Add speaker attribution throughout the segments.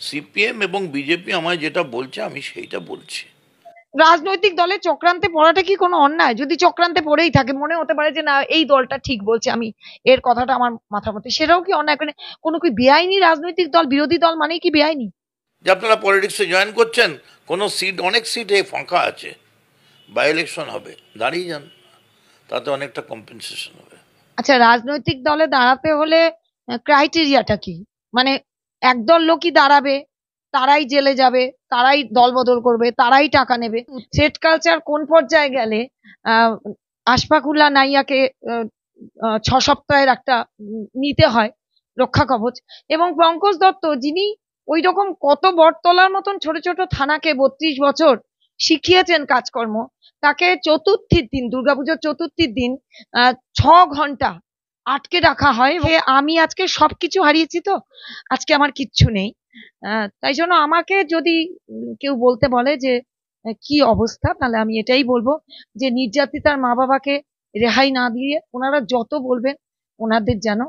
Speaker 1: CPM এবং BJP আমায় যেটা বলছে আমি সেইটা বলছি।
Speaker 2: রাজনৈতিক দলে চক্রান্তে পড়াটা কি কোনো অন্যায়? যদি চক্রান্তে পড়েই থাকে, মনে হতে পারে যে না এই দলটা ঠিক বলছে, আমি এর কথাটা আমার মাথার মধ্যে, সেটাও কি অন্যায়? কোনো কি বেআইনি রাজনৈতিক দল, বিরোধী দল মানেই কি বেআইনি?
Speaker 1: যে আপনারা পলিটিক্সে জয়েন করছেন, কোনো সিট, অনেক সিটে ফাঁকা আছে, বাই ইলেকশন হবে, দাঁড়িয়ে যান, তাতে অনেকটা কম্পেনসেশন হবে।
Speaker 2: আচ্ছা, রাজনৈতিক দলে দাঁড়াতে হলে ক্রাইটেরিয়াটা কি? মানে একদল লোকই দাঁড়াবে, তারাই জেলে যাবে, তারাই দল বদল করবে, তারাই টাকা নেবে। থ্রেট কালচার কোন পর্যায়ে গেলে আহ আশফাকুল্লাহ নাইয়াকে 6 সপ্তাহের একটা নিতে হয় রক্ষা কবচ, এবং পঙ্কজ দত্ত যিনি ওই রকম কত বটতলার মতন ছোট ছোট থানাকে 32 বছর শিখিয়েছেন কাজকর্ম, তাকে চতুর্থীর দিন, দুর্গাপুজোর চতুর্থীর দিন 6 ঘন্টা আটকে রাখা হয়। আমি আজকে সবকিছু হারিয়েছি, তো আজকে আমার কিচ্ছু নেই। তাই জন্য আমাকে যদি কেউ বলতে বলে যে কি অবস্থা, তাহলে আমি এটাই বলবো যে নির্যাতিতার মা বাবাকে রেহাই না দিয়ে ওনারা যত বলবেন, ওনাদের যেন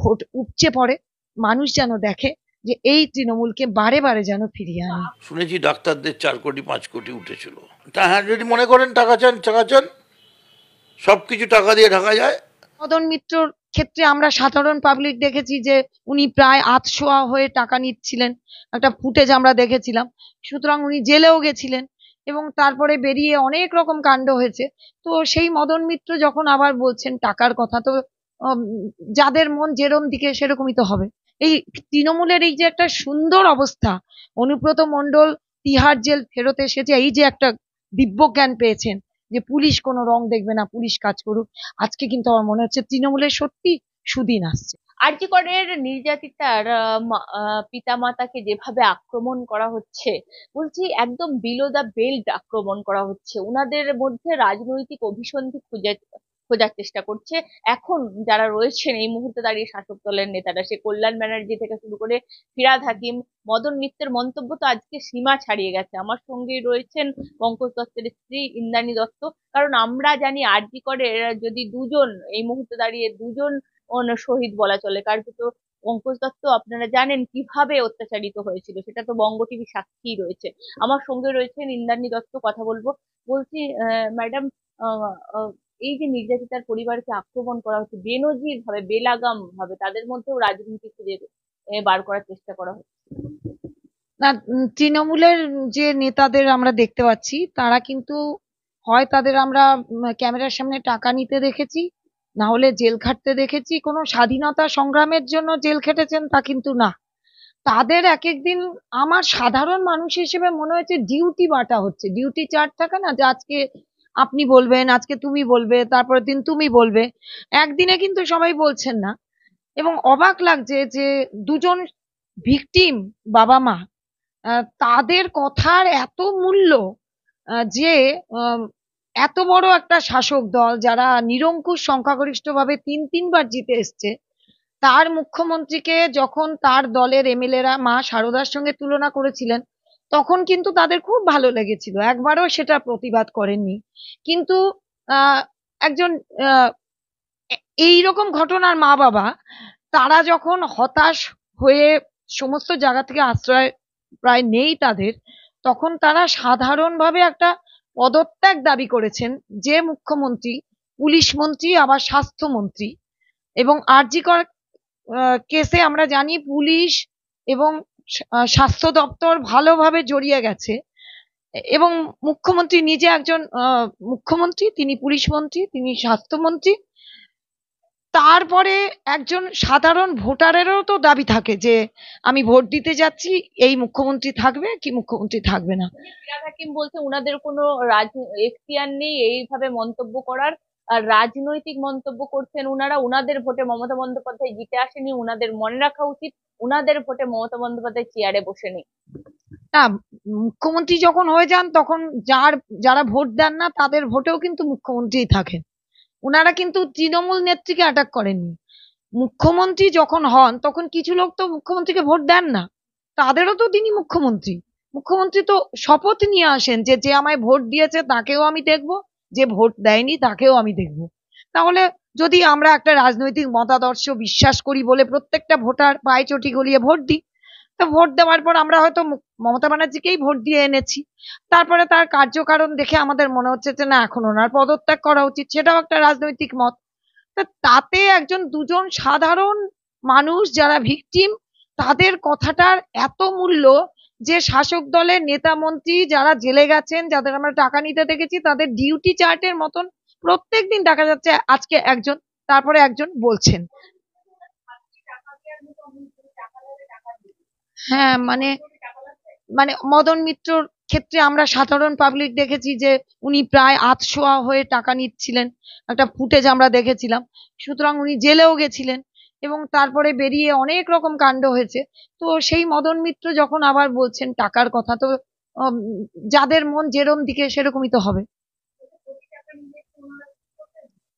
Speaker 2: ভোট উপচে পড়ে, মানুষ যেন দেখে যে এই তৃণমূলকে বারে বারে যেন ফিরিয়ে আনে।
Speaker 1: শুনেছি ডাক্তারদের 4 কোটি 5 কোটি উঠেছিল। তা হ্যাঁ, যদি মনে করেন টাকা চান, টাকা চান, সব কিছু টাকা দিয়ে ঢাকা যায়।
Speaker 2: মদন মিত্রর ক্ষেত্রে আমরা সাধারণ পাবলিক দেখেছি যে উনি প্রায় আধশোয়া হয়ে টাকা নিচ্ছিলেন, একটা ফুটেজ আমরা দেখেছিলাম। সুতরাং উনি জেলেও গেছিলেন এবং তারপরে বেরিয়ে অনেক রকম কাণ্ড হয়েছে। তো সেই মদন মিত্র যখন আবার বলছেন টাকার কথা, তো যাদের মন যেরম দিকে সেরকমই তো হবে। এই তৃণমূলের এই যে একটা সুন্দর অবস্থা, অনুব্রত মণ্ডল তিহার জেল ফেরত এসেছে, এই যে একটা দিব্য জ্ঞান পেয়েছেন যে পুলিশ কোনো রং দেখবে না, পুলিশ কাজ করুক, আজকে কিন্তু আমার মনে হচ্ছে তৃণমূলের সত্যি সুদিন আসছে।
Speaker 3: আরজি করের নির্যাতিতার পিতামাতাকে যেভাবে আক্রমণ করা হচ্ছে, বলছি একদম বিলো দা বেল্ট আক্রমণ করা হচ্ছে, উনাদের মধ্যে রাজনৈতিক অভিসন্ধি খোঁজার চেষ্টা করছে এখন যারা রয়েছেন এই মুহূর্তে দাঁড়িয়ে শাসক দলের নেতারা, সে কল্যাণ ব্যানার্জি থেকে শুরু করে ফিরহাদ হাকিম। মদন মিত্রের মন্তব্য তো আজকে সীমা ছাড়িয়ে গেছে। আমার সঙ্গেই রয়েছেন পঙ্কজ দত্তের স্ত্রী ইন্দ্রাণী দত্ত। কারণ আমরা জানি আরজি করের যদি দুজন, এই মুহূর্তে দাঁড়িয়ে দুজন শহীদ বলা চলে, কার্যত পঙ্কজ দত্ত আপনারা জানেন কিভাবে অত্যাচারিত হয়েছিল, সেটা তো বঙ্গ টিভি সাক্ষী রয়েছে। আমার সঙ্গে রয়েছেন ইন্দ্রাণী দত্ত, কথা বলবো। বলছি ম্যাডাম, এই যে নির্যাতিতার পরিবারকে আক্রমণ করা হচ্ছে বেনজির ভাবে, বেলাগাম ভাবে, তাদের মধ্যেও রাজনীতি খুঁজে বার করার চেষ্টা করা হচ্ছে।
Speaker 2: না, তৃণমূলের যে নেতাদের আমরা দেখতে পাচ্ছি, তারা কিন্তু হয় তাদের আমরা ক্যামেরার সামনে টাকা নিতে দেখেছি, না হলে জেল খাটতে দেখেছি। কোনো স্বাধীনতা সংগ্রামের জন্য জেল খেটেছেন তা কিন্তু না। তাদের এক একদিন আমার সাধারণ মানুষ হিসেবে মনে হয়েছে ডিউটি বাটা হচ্ছে, ডিউটি চার্ট থাকে না, যে আজকে আপনি বলবেন, আজকে তুমি বলবে, তারপরের দিন তুমি বলবে, একদিনে কিন্তু সবাই বলছেন না। এবং অবাক লাগছে যে দুজন ভিকটিম বাবা মা, তাদের কথার এত মূল্য, যে এত বড় একটা শাসক দল যারা নিরঙ্কুশ সংখ্যাগরিষ্ঠভাবে তিনবার জিতে এসছে, তার মুখ্যমন্ত্রীকে যখন তার দলের এমএলএরা মা শারদার সঙ্গে তুলনা করেছিলেন, তখন কিন্তু তাদের খুব ভালো লেগেছিল, একবারও সেটা প্রতিবাদ করেননি। কিন্তু আহ একজন আহ এইরকম ঘটনার মা বাবা, তারা যখন হতাশ হয়ে সমস্ত জায়গা থেকে আশ্রয় প্রায় নেই তাদের, তখন তারা সাধারণভাবে একটা পদত্যাগ দাবি করেছেন, যে মুখ্যমন্ত্রী, পুলিশ মন্ত্রী, আবার স্বাস্থ্যমন্ত্রী। এবং আরজি কর কেসে আমরা জানি পুলিশ এবং স্বাস্থ্য দপ্তর ভালোভাবে জড়িয়ে গেছে, এবং মুখ্যমন্ত্রী নিজে একজন মুখ্যমন্ত্রী, তিনি পুলিশ মন্ত্রী, তিনি স্বাস্থ্যমন্ত্রী। তারপরে একজন সাধারণ ভোটারেরও তো দাবি থাকে যে আমি ভোট দিতে যাচ্ছি, এই মুখ্যমন্ত্রী থাকবে কি মুখ্যমন্ত্রী থাকবে না।
Speaker 3: ফিরহাদ হাকিম বলছে উনাদের কোনো এখতিয়ার নেই এইভাবে মন্তব্য করার, আর রাজনৈতিক মন্তব্য করছেন উনারা। উনাদের ভোটে মমতা বন্দ্যোপাধ্যায় জিতে আসেনি, উনাদের মনে রাখা উচিত উনাদের ভোটে মমতা বন্দ্যোপাধ্যায় চেয়ারে বসেনি।
Speaker 2: না, মুখ্যমন্ত্রী যখন হয়ে যান তখন যারা ভোট দেন না তাদের ভোটেও কিন্তু মুখ্যমন্ত্রী থাকেন। উনারা কিন্তু তৃণমূল নেত্রীকে অ্যাটাক করেননি। মুখ্যমন্ত্রী যখন হন তখন কিছু লোক তো মুখ্যমন্ত্রীকে ভোট দেন না, তাদেরও তো তিনি মুখ্যমন্ত্রী। মুখ্যমন্ত্রী তো শপথ নিয়ে আসেন যে যে আমায় ভোট দিয়েছে তাকেও আমি দেখবো, যে ভোট দেয়নি তাকেও আমি দেখবো। তাহলে যদি আমরা একটা রাজনৈতিক মতাদর্শ বিশ্বাস করি বলে প্রত্যেকটা ভোটার পায়ে চটি গলিয়ে ভোট দিই, তো ভোট দেওয়ার পর আমরা হয়তো মমতা ব্যানার্জিকেই ভোট দিয়ে এনেছি, তারপরে তার কার্যকারণ দেখে আমাদের মনে হচ্ছে যে না, এখন ওনার পদত্যাগ করা উচিত, সেটাও একটা রাজনৈতিক মত। তা তাতে একজন দুজন সাধারণ মানুষ যারা ভিকটিম, তাদের কথাটার এত মূল্য যে শাসক দলের নেতা মন্ত্রী যারা জেলে গেছেন, যাদের আমরা টাকা নিতে দেখেছি, তাদের ডিউটি চার্টের মতন প্রত্যেকদিন দেখা যাচ্ছে আজকে একজন, তারপরে একজন বলছেন। হ্যাঁ, মানে মানে মদন মিত্রর ক্ষেত্রে আমরা সাধারণ পাবলিক দেখেছি যে উনি প্রায় আধশোয়া হয়ে টাকা নিচ্ছিলেন, একটা ফুটেজ আমরা দেখেছিলাম। সুতরাং উনি জেলেও গেছিলেন এবং তারপরে বেরিয়ে অনেক রকম কাণ্ড হয়েছে। তো সেই মদন মিত্র যখন আবার বলছেন টাকার কথা, তো উম, যাদের মন যেরম দিকে সেরকমই তো হবে।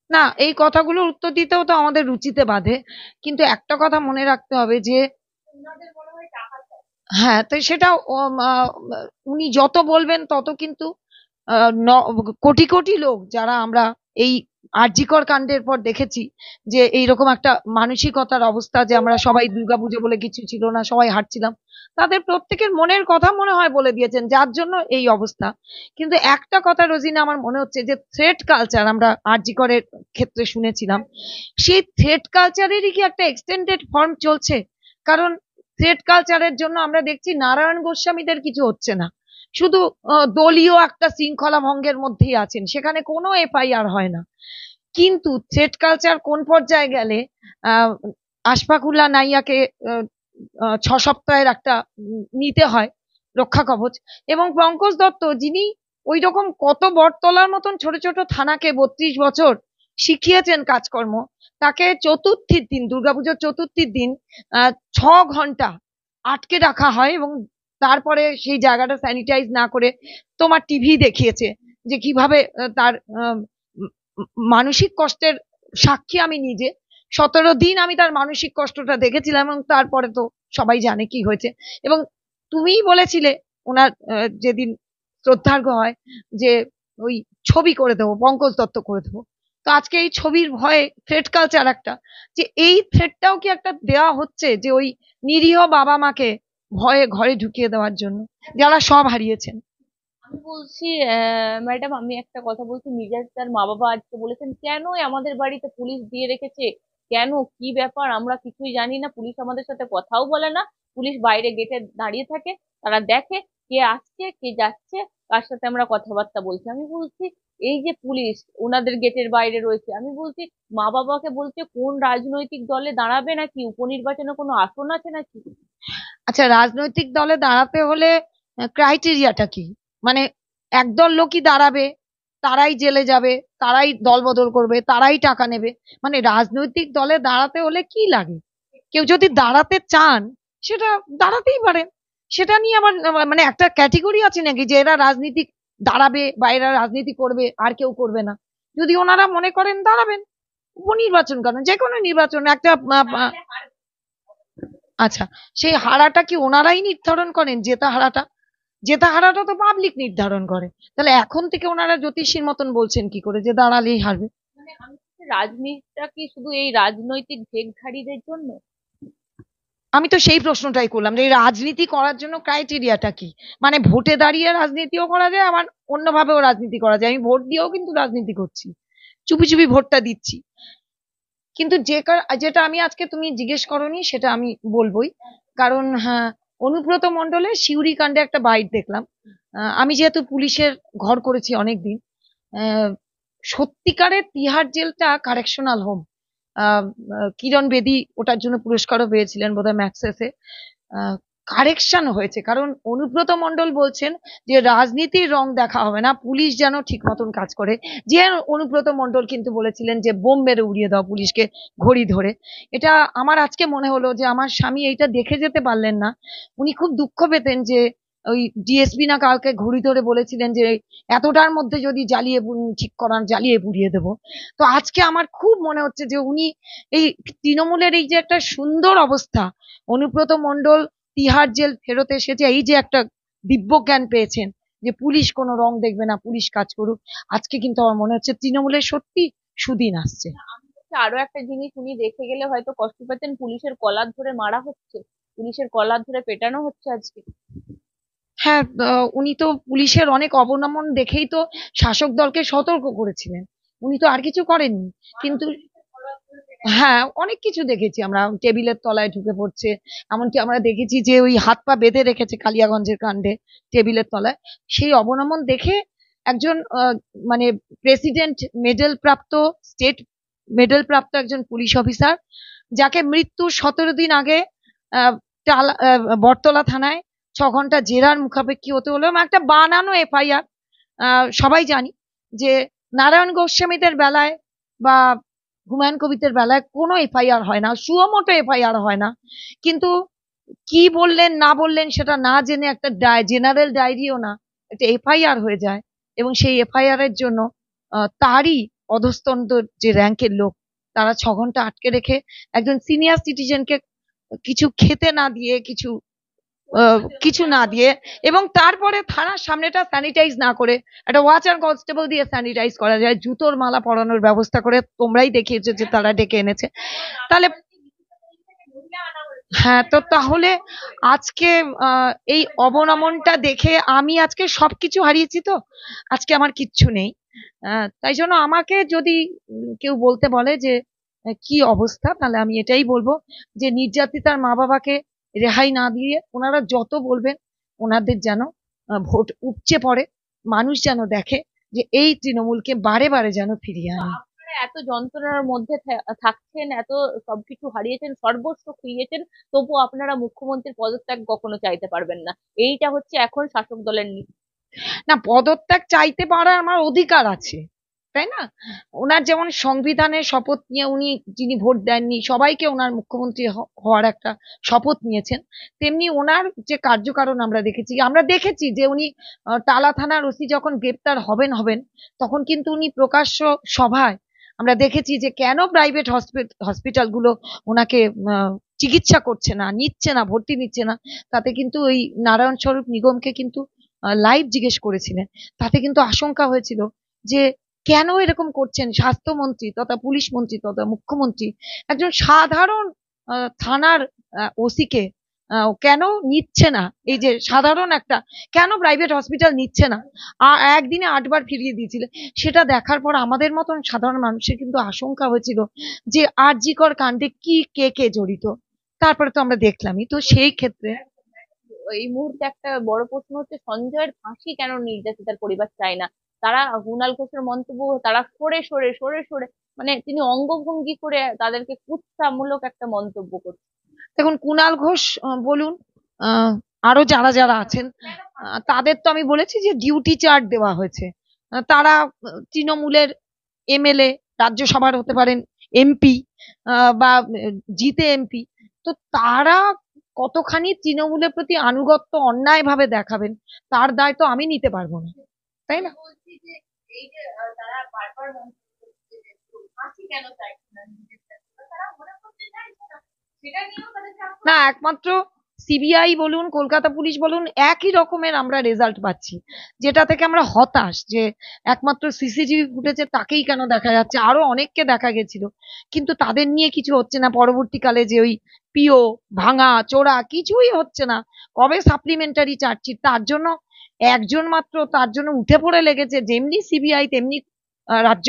Speaker 2: না, এই কথাগুলোর উত্তর দিতেও তো আমাদের রুচিতে বাধে, কিন্তু একটা কথা মনে রাখতে হবে যে হ্যাঁ, তো সেটা উনি যত বলবেন তত কিন্তু কোটি কোটি লোক যারা আমরা এই আরজিকর কাণ্ডের পর দেখেছি যে এইরকম একটা মানসিকতার অবস্থা, যে আমরা সবাই দুর্গাপুজো বলে কিছু ছিল না, সবাই হাঁটছিলাম, তাদের প্রত্যেকের মনের কথা মনে হয় বলে দিয়েছেন, যার জন্য এই অবস্থা। কিন্তু একটা কথা রোজিনা, আমার মনে হচ্ছে যে থ্রেট কালচার আমরা আরজিকরের ক্ষেত্রে শুনেছিলাম, সেই থ্রেট কালচারেরই কি একটা এক্সটেন্ডেড ফর্ম চলছে? কারণ থ্রেট কালচারের জন্য আমরা দেখছি নারায়ণ গোস্বামীদের কিছু হচ্ছে না, শুধু দলীয় একটা শৃঙ্খলা ভঙ্গের মধ্যেই আছেন, সেখানে কোনো এফআইআর হয় না। কিন্তু থ্রেট কালচার কোন পর্যায়ে গেলে আহ আশফাকুল্লাহ নাইয়াকে 6 সপ্তাহের একটা নিতে হয় রক্ষা কবচ, এবং পঙ্কজ দত্ত যিনি ওই রকম কত বটতলার মতন ছোট ছোট থানাকে 32 বছর শিখিয়েছেন কাজকর্ম, তাকে চতুর্থীর দিন, দুর্গাপুজোর চতুর্থীর দিন 6 ঘন্টা আটকে রাখা হয়, এবং তারপরে সেই জায়গাটা স্যানিটাইজ না করে তোমার টিভি দেখিয়েছে যে কিভাবে তার মানসিক কষ্টের সাক্ষী আমি নিজে। 17 দিন আমি তার মানসিক কষ্টটা দেখেছিলাম, এবং তারপরে তো সবাই জানে কি হয়েছে। এবং তুমিই বলেছিলে ওনার যেদিন শ্রদ্ধার্ঘ হয় যে ওই ছবি করে দেবো, পঙ্কজ দত্ত করে দেবো। তো আজকে এই ছবির ভয়ে থ্রেট কালচার একটা, যে এই থ্রেটটাও কি একটা দেওয়া হচ্ছে যে ওই নিরীহ বাবা মাকে ভয়ে ঘরে ঢুকিয়ে দেওয়ার জন্য, যারা সব হারিয়েছেন।
Speaker 3: আমি বলছি ম্যাডাম, আমি একটা কথা বলছি, মিজাজ তার মা বাবা আজকে বলেছেন কেন আমাদের বাড়িতে পুলিশ দিয়ে রেখেছে, কেন, কি ব্যাপার আমরা কিছুই জানি না, পুলিশ আমাদের সাথে কথাও বলে না, পুলিশ বাইরে গেটে দাঁড়িয়ে থাকে, তারা দেখে কে আসছে কে যাচ্ছে, কার সাথে আমরা কথাবার্তা বলছি। আমি বলছি এই যে পুলিশ ওনাদের গেটের বাইরে রয়েছে, আমি বলছি মা বাবাকে বলছে কোন রাজনৈতিক দলে দাঁড়াবে নাকি, উপনির্বাচনে কোনো আসন আছে নাকি?
Speaker 2: আচ্ছা, রাজনৈতিক দলে দাঁড়াতে হলে ক্রাইটেরিয়াটা কি? মানে একদল লোকই দাঁড়াবে, তারাই জেলে যাবে, তারাই দল বদল করবে, তারাই টাকা নেবে, মানে রাজনৈতিক দলে দাঁড়াতে হলে কি লাগে? কেউ যদি দাঁড়াতে চান সেটা দাঁড়াতেই পারেন। সেটা নিয়ে আবার মানে একটা ক্যাটেগরি আছে নাকি যে এরা রাজনীতি দাঁড়াবে বা এরা রাজনীতি করবে আর কেউ করবে না? যদি ওনারা মনে করেন দাঁড়াবেন, উপনির্বাচন কেন, যে কোনো নির্বাচন একটা আচ্ছা, সেই হারাটা কি ওনারাই নির্ধারণ করেন? জেতা হারাটা, জেতা হারাটা তো পাবলিক নির্ধারণ করে। তাহলে এখন থেকে ওনারা জ্যোতিষীর মতন বলছেন কি করে যে দাঁড়ালেই হারবে?
Speaker 3: মানে আমি বলছি, রাজনীতিটা কি শুধু এই রাজনৈতিক ভেখধারীদের জন্য?
Speaker 2: আমি তো সেই প্রশ্নটাই করলাম যে এই রাজনীতি করার জন্য ক্রাইটেরিয়াটা কি? মানে ভোটে দাঁড়িয়ে রাজনীতিও করা যায়, আবার অন্যভাবেও রাজনীতি করা যায়। আমি ভোট দিয়েও কিন্তু রাজনীতি করছি, চুপি চুপি ভোটটা দিচ্ছি। কিন্তু যেটা আমি আজকে, তুমি জিজ্ঞেস করোনি সেটা আমি বলবোই। কারণ হ্যাঁ, অনুব্রত মণ্ডলের সিউড়ি কাণ্ডে একটা বাইট দেখলাম। আমি যেহেতু পুলিশের ঘর করেছি অনেকদিন, সত্যিকারের তিহার জেলটা কারেকশনাল হোম। কিরণ বেদি ওটার জন্য পুরস্কারও পেয়েছিলেন বোধহয় ম্যাক্সেসে। কারেকশন হয়েছে, কারণ অনুব্রত মণ্ডল বলছেন যে রাজনীতির রং দেখা হবে না, পুলিশ যেন ঠিক মতন কাজ করে। যে অনুব্রত মণ্ডল কিন্তু বলেছিলেন যে বোম মেরে উড়িয়ে দাও পুলিশকে ঘড়ি ধরে। এটা আমার আজকে মনে হলো যে আমার স্বামী এইটা দেখে যেতে পারলেন না, উনি খুব দুঃখ পেতেন যে ওই ডিএসপি না কালকে ঘড়ি ধরে বলেছিলেন যে এতটার মধ্যে যদি ঠিক করান জ্বালিয়ে পুড়িয়ে দেবো। তো আজকে আমার খুব মনে হচ্ছে যে উনি এই তৃণমূলের এই যে একটা সুন্দর অবস্থা, অনুব্রত মণ্ডল তিহার জেল ফেরত এসেছে, এই যে একটা দিব্য জ্ঞান পেয়েছেন যে পুলিশ কোনো রং দেখবে না, পুলিশ কাজ করুক, আজকে কিন্তু আমার মনে হচ্ছে তৃণমূলের সত্যি সুদিন আসছে।
Speaker 3: আরো একটা জিনিস উনি দেখে গেলে হয়তো কষ্ট পেতেন, পুলিশের কলার ধরে মারা হচ্ছে, পুলিশের কলার ধরে পেটানো হচ্ছে আজকে।
Speaker 2: হ্যাঁ, উনি তো পুলিশের অনেক অবনমন দেখেই তো শাসক দলকে সতর্ক করেছিলেন। উনি তো আর কিছু করেননি। কিন্তু হ্যাঁ, অনেক কিছু দেখেছি আমরা, টেবিলের তলায় ঢুকে পড়ছে। এমনকি আমরা দেখেছি যে ওই হাত পা বেঁধে রেখেছে কালিয়াগঞ্জের কাণ্ডে টেবিলের তলায়। সেই অবনমন দেখে একজন মানে প্রেসিডেন্ট মেডেল প্রাপ্ত, স্টেট মেডেল প্রাপ্ত একজন পুলিশ অফিসার, যাকে মৃত্যু 17 দিন আগে বটতলা থানায় 6 ঘন্টা জেরার মুখাপেক্ষী হতে হলো, এবং একটা বানানো এফআইআর। সবাই জানি যে নারায়ণ গোস্বামীদের বেলায় বা হুমায়ুন কবিরের বেলায় কোনো এফআইআর হয় না, সুমোটো এফআইআর হয় না। কিন্তু কি বললেন না বললেন সেটা না জেনে একটা জেনারেল ডায়েরিও না, একটা এফআইআর হয়ে যায়, এবং সেই এফআইআর এর জন্য তারই অধস্তন যে র্যাঙ্কের লোক, তারা 6 ঘন্টা আটকে রেখে একজন সিনিয়র সিটিজেনকে কিছু খেতে না দিয়ে, কিছু না দিয়ে, এবং তারপরে থানার সামনেটা স্যানিটাইজ না করে একটা ওয়াচার কনস্টেবল দিয়ে স্যানিটাইজ করা যায়, জুতোর মালা পরানোর ব্যবস্থা করে তোমরাই দেখিয়েছো যে তারা ডেকে এনেছে। তাহলে হ্যাঁ, তো তাহলে আজকে এই অবনমনটা দেখে আমি আজকে সবকিছু হারিয়েছি, তো আজকে আমার কিচ্ছু নেই। তাই জন্য আমাকে যদি কেউ বলতে বলে যে কি অবস্থা, তাহলে আমি এটাই বলবো যে নির্যাতিতার মা বাবাকে রেহাই না দিয়ে ওনারা যত বলবেন, ওনাদের যেন ভোট উপচে পড়ে, মানুষ যেন দেখে যে এই তৃণমূলকে বারে বারে যেন ফিরিয়ে আনে।
Speaker 3: আপনারা এত যন্ত্রণার মধ্যে থাকছেন, এত সবকিছু হারিয়েছেন, সর্বস্ব খুইয়েছেন, তবু আপনারা মুখ্যমন্ত্রীর পদত্যাগ কখনো চাইতে পারবেন না। এইটা হচ্ছে এখন শাসক দলের নীতি।
Speaker 2: না, পদত্যাগ চাইতে পারার আমার অধিকার আছে, তাই না? ওনার যেমন সংবিধানের শপথ নিয়ে উনি, যিনি ভোট দেননি, সবাইকে ওনার মুখ্যমন্ত্রী হওয়ার একটা শপথ নিয়েছেন, তেমনি ওনার যে কার্যকারণ আমরা দেখেছি যে উনি টালা থানার ওসি যখন গ্রেপ্তার হবেন তখন কিন্তু উনি প্রকাশ্য সভায় আমরা দেখেছি যে কেন প্রাইভেট হসপিটাল গুলো ওনাকে চিকিৎসা করছে না, নিচ্ছে না, ভর্তি নিচ্ছে না। তাতে কিন্তু ওই নারায়ণ স্বরূপ নিগমকে কিন্তু লাইভ জিজ্ঞেস করেছিলেন। তাতে কিন্তু আশঙ্কা হয়েছিল যে কেন এরকম করছেন স্বাস্থ্যমন্ত্রী তথা পুলিশ মন্ত্রী তথা মুখ্যমন্ত্রী একজন সাধারণ থানার ওসিকে কেন নিচ্ছে না, এই যে সাধারণ একটা, কেন প্রাইভেট হসপিটাল নিচ্ছে না, একদিনে 8 বার ফিরিয়ে দিয়েছিল। সেটা দেখার পর আমাদের মতন সাধারণ মানুষের কিন্তু আশঙ্কা হয়েছিল যে আরজি কর কাণ্ডে কে কে জড়িত। তারপরে তো আমরা দেখলামই। তো সেই ক্ষেত্রে
Speaker 3: এই মুহূর্তে একটা বড় প্রশ্ন হচ্ছে, সঞ্জয়ের ফাঁসি কেন নির্যাতিতার পরিবার চায় না? তারা কুণাল ঘোষের মন্তব্য, তারা সরে সরে সরে সরে, মানে তিনি অঙ্গভঙ্গি করে তাদেরকে কুৎসামূলক একটা মন্তব্য করছে।
Speaker 2: দেখুন, কুণাল ঘোষ বলুন, আরো যারা যারা আছেন, তাদের তো আমি বলেছি যে ডিউটি চার্ট দেওয়া হয়েছে। তারা তৃণমূলের এমএলএ, রাজ্যসভার হতে পারেন এমপি, বা জিতে এমপি। তো তারা কতখানি তৃণমূলের প্রতি আনুগত্য অন্যায় ভাবে দেখাবেন, তার দায় তো আমি নিতে পারবো না, তাই না? না, একমাত্র সিবিআই বলুন, কলকাতা পুলিশ বলুন, একই রকমের আমরা রেজাল্ট পাচ্ছি, যেটা থেকে আমরা হতাশ যে একমাত্র সিসিটিভি ফুটেজে তাকেই কেন দেখা যাচ্ছে, আরো অনেককে দেখা গেছিল, কিন্তু তাদের নিয়ে কিছু হচ্ছে না। পরবর্তীকালে যে ওই পিও ভাঙা চোরা কিছুই হচ্ছে না। কবে সাপ্লিমেন্টারি চার্জশিট, তার জন্য একজন মাত্র, তার জন্য উঠে পড়ে লেগেছে যেমনি সিবিআই তেমনি রাজ্য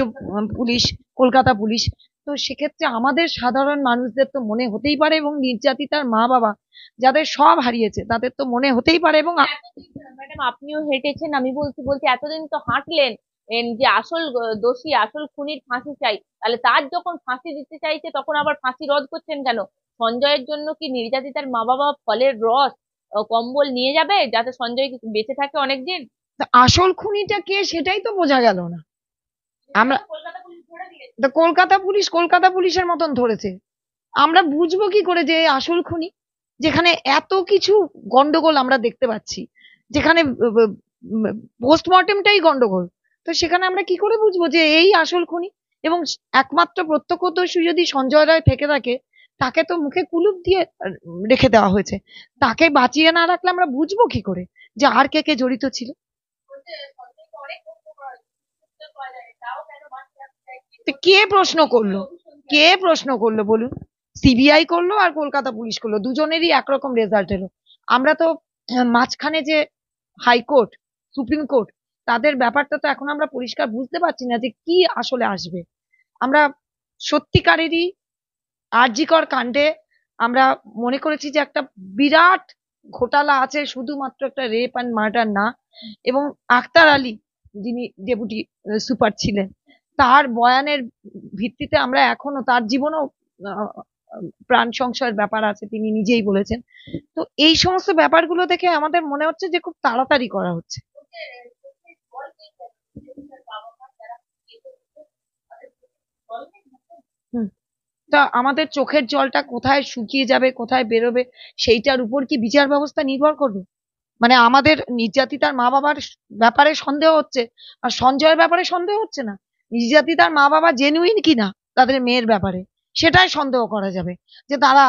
Speaker 2: পুলিশ, কলকাতা পুলিশ। তো সেক্ষেত্রে আমাদের সাধারণ মানুষদের তো মনে হতেই পারে, এবং নির্যাতিতার মা বাবা যাদের সব হারিয়েছে তাদের তো মনে হতেই পারে। এবং
Speaker 3: ম্যাডাম, আপনিও হেঁটেছেন, আমি বলছি এতদিন তো হাঁটলেন, যে আসল দোষী, আসল খুনির ফাঁসি চাই, তাহলে তার যখন ফাঁসি দিতে চাইছে তখন আবার ফাঁসি রদ করছেন কেন? সঞ্জয়ের জন্য কি নির্যাতিতার মা বাবা ফলের রস, কম্বল নিয়ে যাবে যাতে সঞ্জয় বেঁচে থাকে অনেকদিন?
Speaker 2: আসল খুনিটা কে সেটাই তো বোঝা গেল না। আমরা কলকাতা পুলিশের মতন ধরেছে, আমরা বুঝবো কি করে যে আসল খুনি, যেখানে এত কিছু গন্ডগোল আমরা দেখতে পাচ্ছি, যেখানে পোস্টমর্টেমটাই গন্ডগোল। তো সেখানে আমরা কি করে বুঝবো যে এই আসল খুনি? এবং একমাত্র প্রত্যক্ষদর্শী যদি সঞ্জয় রায় থেকে থাকে, তাকে তো মুখে কুলুপ দিয়ে রেখে দেওয়া হয়েছে, তাকে বাঁচিয়ে না রাখলে আমরা বুঝবো কি করে যে আর কে কে জড়িত ছিল? কে প্রশ্ন করলো? কে প্রশ্ন করলো বলুন? সিবিআই করলো আর কলকাতা পুলিশ করলো, দুজনেরই একরকম রেজাল্ট এলো। আমরা তো মাঝখানে যে হাইকোর্ট, সুপ্রিম কোর্ট, তাদের ব্যাপারটা তো এখন আমরা পরিষ্কার বুঝতে পারছি না যে কি আসলে আসবে। আমরা সত্যিকারেরই আরজিকর কাণ্ডে আমরা মনে করেছি যে একটা বিরাট ঘোটালা আছে, শুধুমাত্র একটা রেপ অ্যান্ড মার্ডার না। এবং আখতার আলী, যিনি ডেপুটি সুপার ছিলেন, তার বয়ানের ভিত্তিতে আমরা এখনো, তার জীবনও প্রাণ সংশয়ের ব্যাপার আছে, তিনি নিজেই বলেছেন। তো এই সমস্ত ব্যাপারগুলো দেখে আমাদের মনে হচ্ছে যে খুব তাড়াতাড়ি করা হচ্ছে। হুম। তা আমাদের চোখের জলটা কোথায় শুকিয়ে যাবে, কোথায় বেরোবে, সেইটার উপর কি বিচার ব্যবস্থা নির্ভর করবে? মানে আমাদের নির্যাতিতার মা বাবার ব্যাপারে সন্দেহ হচ্ছে, আর সঞ্জয়ের ব্যাপারে সন্দেহ হচ্ছে না। নির্যাতিতার মা বাবা জেনুইন কিনা তাদের মেয়ের ব্যাপারে, সেটাই সন্দেহ করা যাবে, যে তারা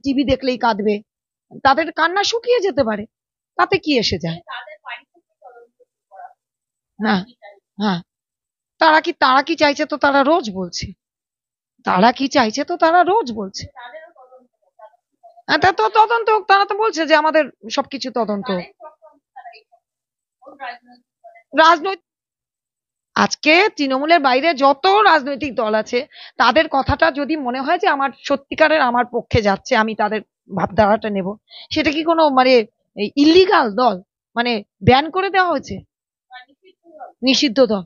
Speaker 2: টিভি দেখলেই কাঁদবে, তাদের কান্না শুকিয়ে যেতে পারে, তাতে কি এসে যায়? হ্যাঁ, হ্যাঁ। তারা কি চাইছে তো তারা রোজ বলছে, তারা কি চাইছে তো তারা রোজ বলছে। তা তো তদন্ত হোক, তারা তো বলছে যে আমাদের সবকিছু তদন্ত হোক। রাজনৈতিক, আজকে তৃণমূলের বাইরে যত রাজনৈতিক দল আছে, তাদের কথাটা যদি মনে হয় যে আমার সত্যিকারের আমার পক্ষে যাচ্ছে, আমি তাদের ভাবধারাটা নেব, সেটা কি কোনো মানে ইল্লিগাল দল, মানে ব্যান করে দেওয়া হয়েছে, নিষিদ্ধ দল?